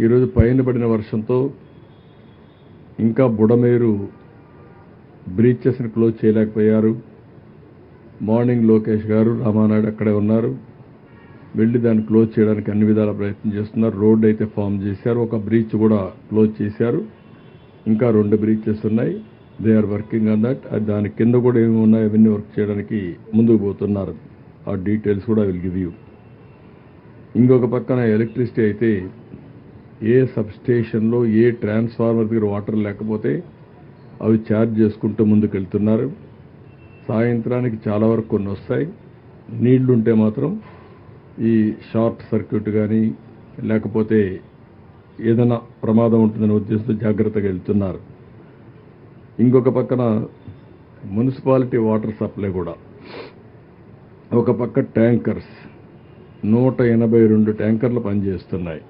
ఈరోజు పైన పడిన వర్షంతో ఇంకా బుడమేరు బ్రీచెస్ని క్లోజ్ చేయలేకపోయారు. మార్నింగ్ లోకేష్ గారు, రామానాయుడు అక్కడే ఉన్నారు. వెళ్ళి దాన్ని క్లోజ్ చేయడానికి అన్ని విధాల ప్రయత్నం చేస్తున్నారు. రోడ్డు అయితే ఫామ్ చేశారు. ఒక బ్రీచ్ కూడా క్లోజ్ చేశారు. ఇంకా 2 బ్రీచెస్ ఉన్నాయి. They are working on that. దాని కింద కూడా ఏమి ఉన్నాయి అవన్నీ వర్క్ చేయడానికి ముందుకు పోతున్నారు. ఆ డీటెయిల్స్ కూడా విల్ గివ్ యూ. ఇంకొక పక్కన ఎలక్ట్రిసిటీ అయితే ఏ సబ్స్టేషన్లో ఏ ట్రాన్స్ఫార్మర్ దగ్గర వాటర్ లేకపోతే అవి ఛార్జ్ చేసుకుంటూ ముందుకు వెళ్తున్నారు. సాయంత్రానికి చాలా వరకు కొన్ని వస్తాయి. నీళ్లుంటే మాత్రం ఈ షార్ట్ సర్క్యూట్ కానీ లేకపోతే ఏదైనా ప్రమాదం ఉంటుందనే ఉద్దేశంతో జాగ్రత్తగా వెళ్తున్నారు. ఇంకొక పక్కన మున్సిపాలిటీ వాటర్ సప్లై కూడా ఒక పక్క ట్యాంకర్స్ 182 ట్యాంకర్లు పనిచేస్తున్నాయి.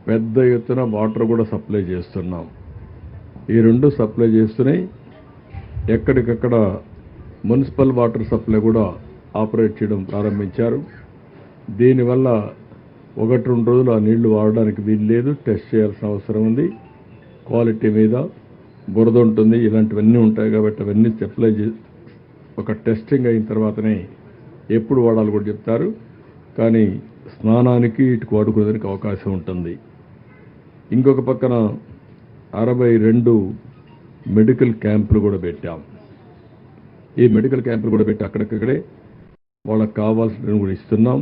పెద్ద ఎత్తున వాటర్ కూడా సప్లై చేస్తున్నాం. ఈ 2 సప్లై చేస్తున్నాయి. ఎక్కడికక్కడ మున్సిపల్ వాటర్ సప్లై కూడా ఆపరేట్ చేయడం ప్రారంభించారు. దీనివల్ల 1-2 రోజులు ఆ నీళ్లు వాడడానికి వీలు లేదు. టెస్ట్ చేయాల్సిన అవసరం ఉంది. క్వాలిటీ మీద బురద ఉంటుంది, ఇలాంటివన్నీ ఉంటాయి కాబట్టి అవన్నీ సప్లై ఒక టెస్టింగ్ అయిన తర్వాతనే ఎప్పుడు వాడాలి కూడా చెప్తారు. కానీ స్నానానికి ఇటుకు వాడుకునేదానికి అవకాశం ఉంటుంది. ఇంకొక పక్కన 62 మెడికల్ క్యాంపులు కూడా పెట్టాం. ఈ మెడికల్ క్యాంపులు కూడా పెట్టి అక్కడికక్కడే వాళ్ళకి కావాల్సినవి కూడా ఇస్తున్నాం.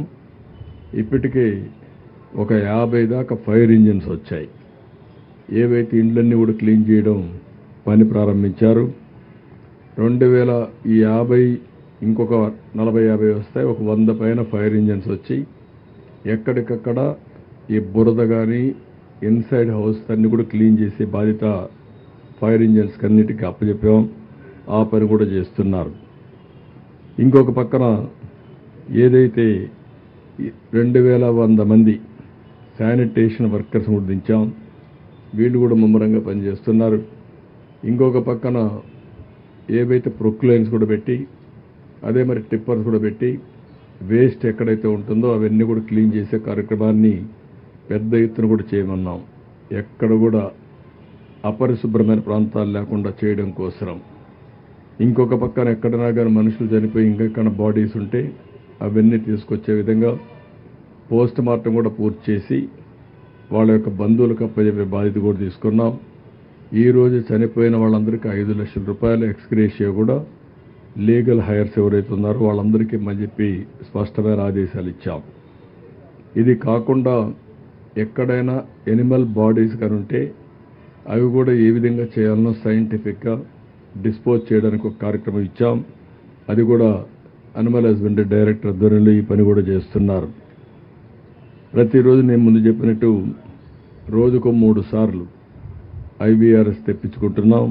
ఇప్పటికే ఒక 50 దాకా ఫైర్ ఇంజిన్స్ వచ్చాయి. ఏవైతే ఇండ్లన్నీ కూడా క్లీన్ చేయడం పని ప్రారంభించారు. 2050 ఇంకొక 40-50 వస్తాయి. ఒక 100 పైన ఫైర్ ఇంజిన్స్ వచ్చి ఎక్కడికక్కడ ఈ బురద కానీ ఇన్సైడ్ హౌస్ అన్ని కూడా క్లీన్ చేసే బాధ్యత ఫైర్ ఇంజిన్స్ అన్నిటికీ అప్పచెప్పాం. ఆ పని కూడా చేస్తున్నారు. ఇంకొక పక్కన ఏదైతే 2100 మంది శానిటేషన్ వర్కర్స్ కూడా దించాం. వీళ్ళు కూడా ముమ్మరంగా పనిచేస్తున్నారు. ఇంకొక పక్కన ఏవైతే ప్రొక్లైన్స్ కూడా పెట్టి అదే మరి టిప్పర్స్ కూడా పెట్టి వేస్ట్ ఎక్కడైతే ఉంటుందో అవన్నీ కూడా క్లీన్ చేసే కార్యక్రమాన్ని పెద్ద ఎత్తున కూడా చేయమన్నాం. ఎక్కడ కూడా అపరిశుభ్రమైన ప్రాంతాలు లేకుండా చేయడం కోసం. ఇంకొక పక్కన ఎక్కడైనా కానీ మనుషులు చనిపోయి ఇంకెక్కడ బాడీస్ ఉంటే అవన్నీ తీసుకొచ్చే విధంగా పోస్ట్ మార్టం కూడా పూర్తి చేసి వాళ్ళ యొక్క బంధువులకు అప్పచెప్పే బాధ్యత కూడా తీసుకున్నాం. ఈరోజు చనిపోయిన వాళ్ళందరికీ 5 లక్షల రూపాయల ఎక్స్గ్రేషియా కూడా లీగల్ హైర్స్ ఎవరైతే ఉన్నారో వాళ్ళందరికీ ఇమ్మని చెప్పి స్పష్టమైన ఆదేశాలు ఇచ్చాం. ఇది కాకుండా ఎక్కడైనా ఎనిమల్ బాడీస్ కానీ ఉంటే అవి కూడా ఏ విధంగా చేయాలనో సైంటిఫిక్గా డిస్పోజ్ చేయడానికి ఒక కార్యక్రమం ఇచ్చాం. అది కూడా అనిమల్ హస్బెండరీ డైరెక్టర్ ఆధ్వర్యంలో ఈ పని కూడా చేస్తున్నారు. ప్రతిరోజు నేను ముందు చెప్పినట్టు రోజుకు 3 సార్లు IVRS తెప్పించుకుంటున్నాం.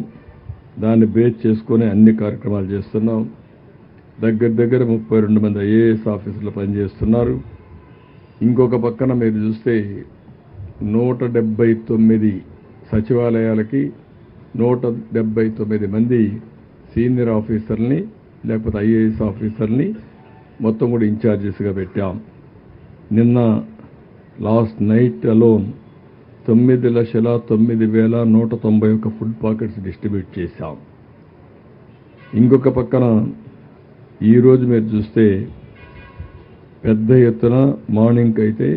దాన్ని బేస్ చేసుకొని అన్ని కార్యక్రమాలు చేస్తున్నాం. దగ్గర 32 మంది IAS ఆఫీసర్లు పనిచేస్తున్నారు. ఇంకొక పక్కన మీరు చూస్తే 179 సచివాలయాలకి 179 మంది సీనియర్ ఆఫీసర్ని లేకపోతే IAS ఆఫీసర్ని మొత్తం కూడా ఇన్ఛార్జెస్గా పెట్టాం. నిన్న last night alone 9,09,191 food packets distribute చేశాం. ఇంకొక పక్కన ఈరోజు మీరు చూస్తే పెద్ద ఎత్తున మార్నింగ్కి అయితే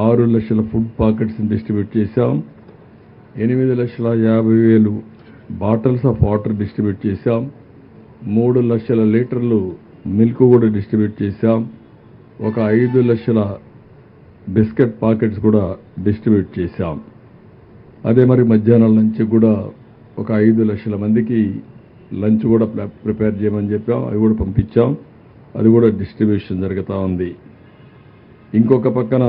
6 లక్షల ఫుడ్ పాకెట్స్ని డిస్ట్రిబ్యూట్ చేశాం. 8,50,000 బాటిల్స్ ఆఫ్ వాటర్ డిస్ట్రిబ్యూట్ చేశాం. 3 లక్షల లీటర్లు మిల్క్ కూడా డిస్ట్రిబ్యూట్ చేశాం. ఒక 5 లక్షల బిస్కెట్ పాకెట్స్ కూడా డిస్ట్రిబ్యూట్ చేశాం. అదే మరి మధ్యాహ్నం లంచ్ కూడా ఒక 5 లక్షల మందికి లంచ్ కూడా ప్రిపేర్ చేయమని చెప్పాం. అవి కూడా పంపించాం. అది కూడా డిస్ట్రిబ్యూషన్ జరుగుతూ ఉంది. ఇంకొక పక్కన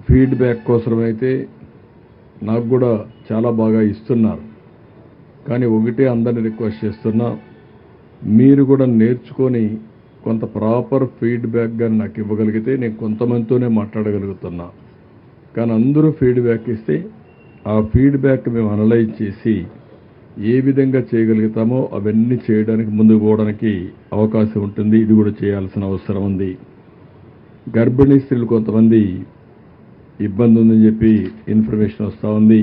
ఫీడ్బ్యాక్ కోసమైతే నాకు కూడా చాలా బాగా ఇస్తున్నారు. కానీ ఒకటే అందరిని రిక్వెస్ట్ చేస్తున్నా, మీరు కూడా నేర్చుకొని కొంత ప్రాపర్ ఫీడ్బ్యాక్ కానీ నాకు ఇవ్వగలిగితే నేను కొంతమందితోనే మాట్లాడగలుగుతున్నా. కానీ అందరూ ఫీడ్బ్యాక్ ఇస్తే ఆ ఫీడ్బ్యాక్ మేము అనలైజ్ చేసి ఏ విధంగా చేయగలుగుతామో అవన్నీ చేయడానికి ముందుకు పోవడానికి అవకాశం ఉంటుంది. ఇది కూడా చేయాల్సిన అవసరం ఉంది. గర్భిణీ స్త్రీలు కొంతమంది ఇబ్బంది ఉందని చెప్పి ఇన్ఫర్మేషన్ వస్తూ ఉంది.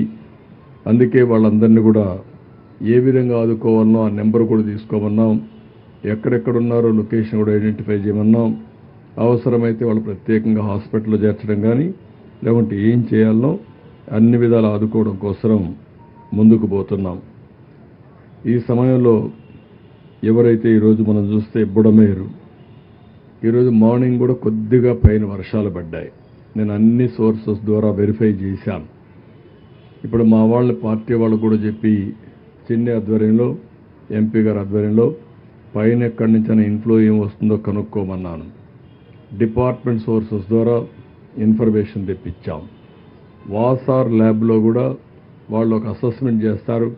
అందుకే వాళ్ళందరినీ కూడా ఏ విధంగా ఆదుకోవాలనో ఆ నెంబర్ కూడా తీసుకోమన్నాం. ఎక్కడెక్కడున్నారో లొకేషన్ కూడా ఐడెంటిఫై చేయమన్నాం. అవసరమైతే వాళ్ళు ప్రత్యేకంగా హాస్పిటల్లో చేర్చడం కానీ లేకుంటే ఏం చేయాలనో అన్ని విధాలు ఆదుకోవడం కోసం ముందుకు పోతున్నాం. ఈ సమయంలో ఎవరైతే ఈరోజు మనం చూస్తే బుడమేరు, ఈరోజు మార్నింగ్ కూడా కొద్దిగా పైన వర్షాలు పడ్డాయి. నేను అన్ని సోర్సెస్ ద్వారా వెరిఫై చేశాను. ఇప్పుడు మా వాళ్ళ పార్టీ వాళ్ళు కూడా చెప్పి చిన్ని ఆధ్వర్యంలో, ఎంపీ గారి ఆధ్వర్యంలో పైన ఎక్కడి నుంచైనా ఇన్ఫ్లో ఏం వస్తుందో కనుక్కోమన్నాను. డిపార్ట్మెంట్ సోర్సెస్ ద్వారా ఇన్ఫర్మేషన్ తెప్పించాం. వాసార్ ల్యాబ్లో కూడా వాళ్ళు ఒక అసెస్మెంట్ చేస్తారు.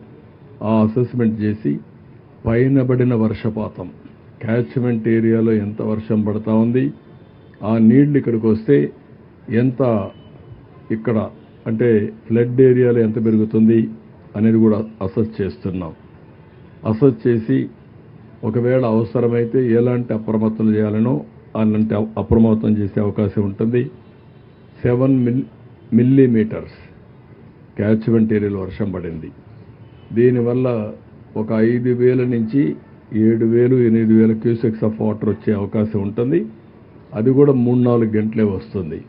ఆ అసెస్మెంట్ చేసి పైన పడిన వర్షపాతం, క్యాచ్మెంట్ ఏరియాలో ఎంత వర్షం పడతా ఉంది, ఆ నీళ్లు ఇక్కడికి వస్తే ఎంత, ఇక్కడ అంటే ఫ్లడ్ ఏరియాలో ఎంత పెరుగుతుంది అనేది కూడా అసెస్ చేస్తున్నాం. అసెస్ చేసి ఒకవేళ అవసరమైతే ఎలాంటి అప్రమత్తం చేయాలనో అలాంటి అప్రమత్తం చేసే అవకాశం ఉంటుంది. 7 మిల్లీమీటర్స్ క్యాచ్మెంట్ ఏరియాలో వర్షం పడింది. దీనివల్ల ఒక 5,000 నుంచి 7,000, 8,000 క్యూసెక్స్ ఆఫ్ వాటర్ వచ్చే అవకాశం ఉంటుంది. అది కూడా 3-4 గంటలే వస్తుంది.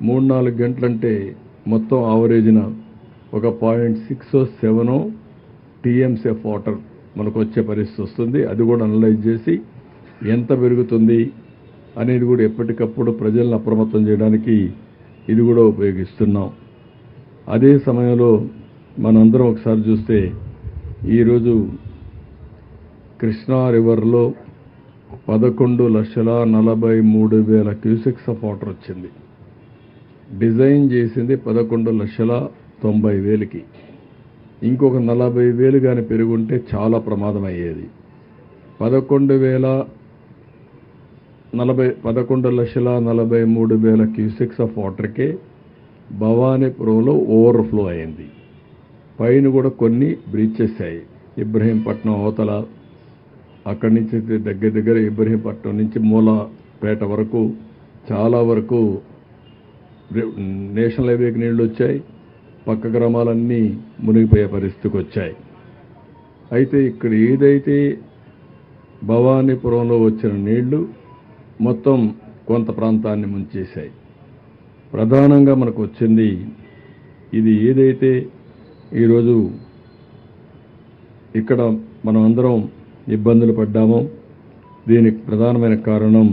3-4 గంటలంటే మొత్తం ఆవరేజ్న ఒక 0.6-7 టీఎంసీ ఆఫ్ వాటర్ మనకు వచ్చే పరిస్థితి వస్తుంది. అది కూడా అనలైజ్ చేసి ఎంత పెరుగుతుంది అనేది కూడా ఎప్పటికప్పుడు ప్రజలను అప్రమత్తం చేయడానికి ఇది కూడా ఉపయోగిస్తున్నాం. అదే సమయంలో మనందరం ఒకసారి చూస్తే ఈరోజు కృష్ణా రివర్లో 11,43,000 క్యూసెక్స్ ఆఫ్ వాటర్ వచ్చింది. డిజైన్ చేసింది 11,90,000కి. ఇంకొక 40,000 కానీ పెరుగుంటే చాలా ప్రమాదం అయ్యేది. 11,43,000 క్యూసెక్స్ ఆఫ్ వాటర్కే భవానీపురంలో ఓవర్ఫ్లో అయింది. పైన కూడా కొన్ని బ్రీచెస్ అయ్యాయి. ఇబ్రహీంపట్నం అవతల అక్కడి నుంచి దగ్గర ఇబ్రహీంపట్నం నుంచి మూలపేట వరకు చాలా వరకు నేషనల్ హైవేకి నీళ్లు వచ్చాయి. పక్క గ్రామాలన్నీ మునిగిపోయే పరిస్థితికి వచ్చాయి. అయితే ఇక్కడ ఏదైతే భవానీపురంలో వచ్చిన నీళ్లు మొత్తం కొంత ప్రాంతాన్ని ముంచేశాయి. ప్రధానంగా మనకు వచ్చింది ఇది ఏదైతే ఈరోజు ఇక్కడ మనం అందరం ఇబ్బందులు పడ్డామో దీనికి ప్రధానమైన కారణం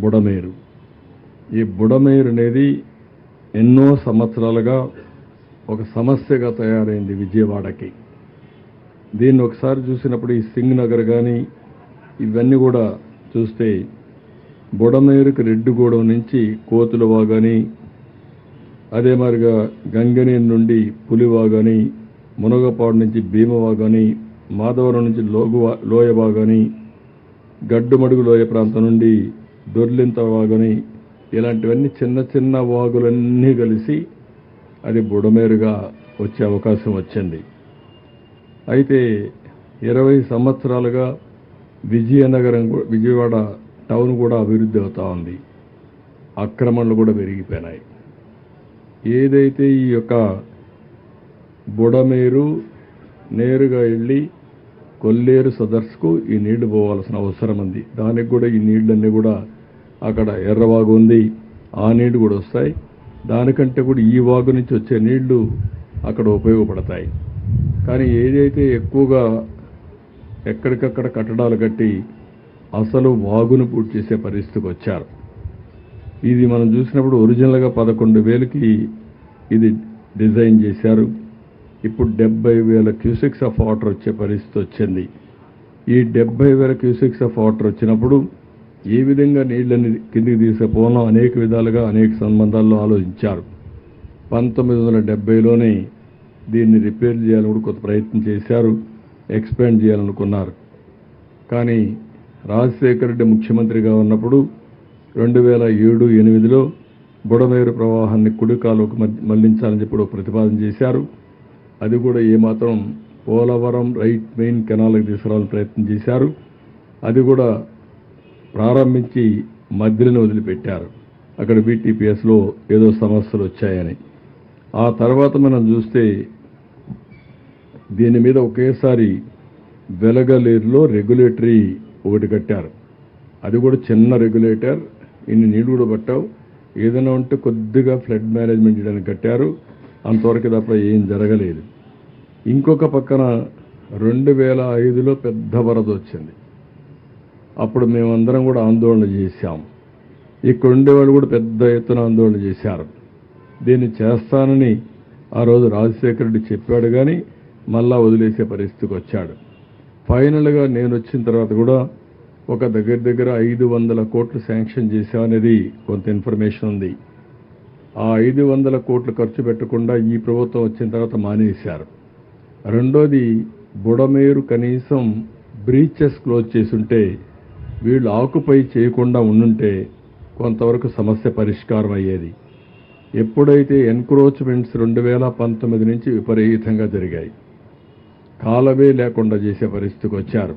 బుడమేరు. ఈ బుడమేరు అనేది ఎన్నో సంవత్సరాలుగా ఒక సమస్యగా తయారైంది విజయవాడకి. దీన్ని ఒకసారి చూసినప్పుడు ఈ సింగ్ నగర్ కానీ ఇవన్నీ కూడా చూస్తే బుడమేరుకి రెడ్డిగూడెం నుంచి కోతులవాగని, అదే మాదిరిగా గంగనీరు నుండి పులివాగని, మునగపాడు నుంచి భీమవాగని, మాధవరం నుంచి లోయవాగని, గడ్డుమడుగు లోయ ప్రాంతం నుండి దొర్లింత వాగని, ఇలాంటివన్నీ చిన్న చిన్న వాగులన్నీ కలిసి అది బుడమేరుగా వచ్చే అవకాశం వచ్చింది. అయితే 20 సంవత్సరాలుగా విజయవాడ టౌన్ కూడా అభివృద్ధి అవుతూ ఉంది. ఆక్రమణలు కూడా పెరిగిపోయినాయి. ఏదైతే ఈ యొక్క బుడమేరు నేరుగా వెళ్ళి కొల్లేరు సదర్స్కు ఈ నీళ్లు పోవాల్సిన అవసరం ఉంది. దానికి కూడా ఈ నీళ్ళన్నీ కూడా అక్కడ ఎర్రవాగు ఉంది, ఆ నీళ్లు కూడా వస్తాయి. దానికంటే కూడా ఈ వాగు నుంచి వచ్చే నీళ్లు అక్కడ ఉపయోగపడతాయి. కానీ ఏదైతే ఎక్కువగా ఎక్కడికక్కడ కట్టడాలు కట్టి అసలు వాగును పూర్తి చేసే పరిస్థితికి వచ్చారు. ఇది మనం చూసినప్పుడు ఒరిజినల్గా 11,000కి ఇది డిజైన్ చేశారు. ఇప్పుడు 70,000 క్యూసెక్స్ ఆఫ్ వాటర్ వచ్చే పరిస్థితి వచ్చింది. ఈ 70,000 క్యూసెక్స్ ఆఫ్ వాటర్ వచ్చినప్పుడు ఏ విధంగా నీళ్ళని కిందికి తీసుకుపోవడం అనేక విధాలుగా అనేక సంబంధాల్లో ఆలోచించారు. 1970లోనే దీన్ని రిపేర్ చేయాలని కూడా కొంత ప్రయత్నం చేశారు, ఎక్స్పాండ్ చేయాలనుకున్నారు. కానీ రాజశేఖర రెడ్డి ముఖ్యమంత్రిగా ఉన్నప్పుడు 2007-8లో బుడమేరు ప్రవాహాన్ని కుడికాలుకు మళ్లించాలని చెప్పి ప్రతిపాదన చేశారు. అది కూడా ఏమాత్రం పోలవరం రైట్ మెయిన్ కెనాల్కి తీసుకురావాలని ప్రయత్నం చేశారు. అది కూడా ప్రారంభించి మధ్యలోనే వదిలిపెట్టారు. అక్కడ BTPSలో ఏదో సమస్యలు వచ్చాయని. ఆ తర్వాత మనం చూస్తే దీని మీద ఒకేసారి వెలగలేరులో రెగ్యులేటరీ ఒకటి కట్టారు. అది కూడా చిన్న రెగ్యులేటర్, ఇన్ని నీళ్లు కూడా పట్టావు, ఏదైనా ఉంటే కొద్దిగా ఫ్లడ్ మేనేజ్మెంట్ చేయడానికి కట్టారు. అంతవరకు తప్ప ఏం జరగలేదు. ఇంకొక పక్కన 2005లో పెద్ద వరద వచ్చింది. అప్పుడు మేమందరం కూడా ఆందోళన చేశాం. ఇక్కడ ఉండేవాళ్ళు కూడా పెద్ద ఎత్తున ఆందోళన చేశారు. దీన్ని చేస్తానని ఆ రోజు రాజశేఖర రెడ్డి చెప్పాడు, కానీ మళ్ళా వదిలేసే పరిస్థితికి వచ్చాడు. ఫైనల్గా నేను వచ్చిన తర్వాత కూడా ఒక దగ్గర 500 కోట్లు శాంక్షన్ చేశామనేది కొంత ఇన్ఫర్మేషన్ ఉంది. ఆ 500 కోట్లు ఖర్చు పెట్టకుండా ఈ ప్రభుత్వం వచ్చిన తర్వాత మానేశారు. రెండోది, బుడమేరు కనీసం బ్రీచెస్ క్లోజ్ చేసుంటే, వీళ్ళు ఆకుపై చేయకుండా ఉండుంటే కొంతవరకు సమస్య పరిష్కారం అయ్యేది. ఎప్పుడైతే ఎన్క్రోచ్మెంట్స్ 2019 నుంచి విపరీతంగా జరిగాయి, కాలవే లేకుండా చేసే పరిస్థితికి వచ్చారు.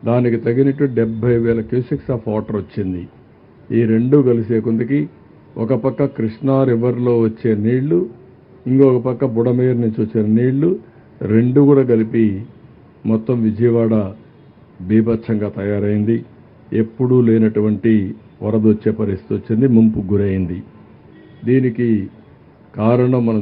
దానికి తగినట్టు 70,000 క్యూసెక్స్ ఆఫ్ వాటర్ వచ్చింది. ఈ రెండు కలిసే కొందికి ఒక పక్క కృష్ణా రివర్లో వచ్చే నీళ్లు, ఇంకొక పక్క బుడమేరు నుంచి వచ్చే నీళ్లు, రెండు కూడా కలిపి మొత్తం విజయవాడ బీభత్సంగా తయారైంది. ఎప్పుడూ లేనటువంటి వరద వచ్చే పరిస్థితి వచ్చింది, ముంపుకు గురైంది. దీనికి కారణం మనం